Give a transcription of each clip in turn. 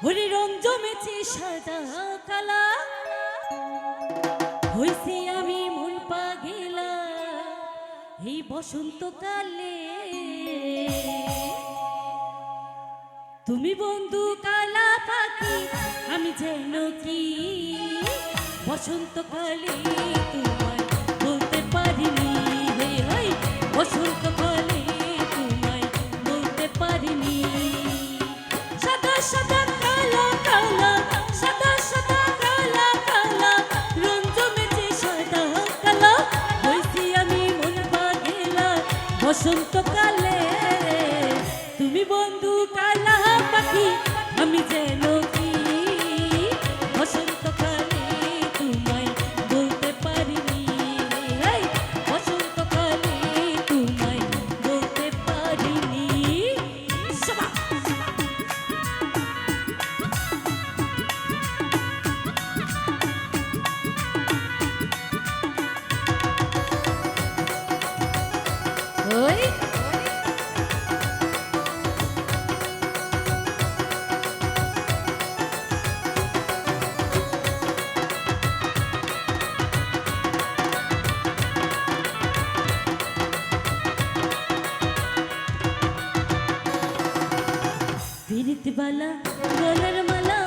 হরি রং জমেছে সাদা কালা হইছি আমি মন পাগেলা এই বসন্তকালে। তুমি বন্ধু কালা পাখি আমি যেন কি বসন্তকালে তোমায় বলতে পারিনি। বসন্তকালে তোমায় বলতে পারিনি। সাদা সাদা কালা কালা সাদা সাদা কালা কালা রং জমেছে সাদা কালা হইছি আমি মন পাগেলা বসন্তকালে। তুমি বন্ধু কালা পাখি আমি যেন কি বসন্তকালে তোমায় বলতে পারিনি। বসন্তকালে তোমায় বলতে পারিনি। ওই বিরিতবালা গলার মালা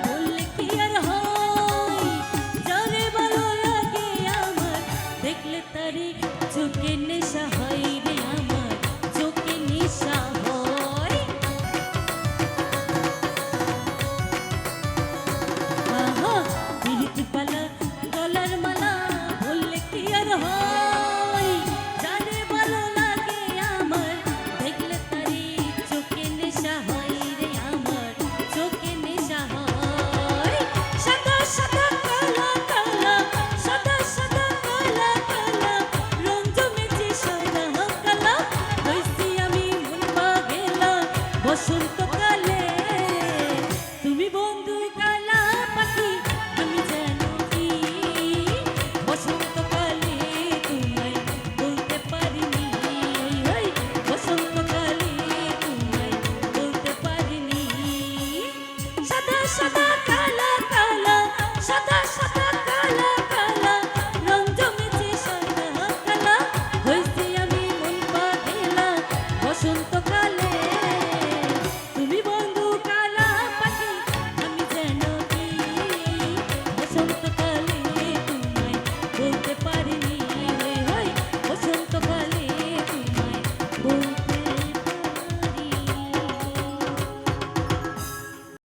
বললে কি আর হয় যারে ভালো লাগে আমার দেখলে তারে চোখে নেশা হয় রে আমার চোখে নেশা হয়। আহা বিরিতবালা গলার মালা বললে কি আর হয় যারে ভালো লাগে আমার দেখলে তারে চোখে নেশা হয়। বসন্তকালে তুমি বন্ধু কালা পাখি আমি যেন কি বসন্তকালে তোমায় বলতে পারিনি। বসন্তকালে তোমায় বলতে পারিনি। সাদা সাদা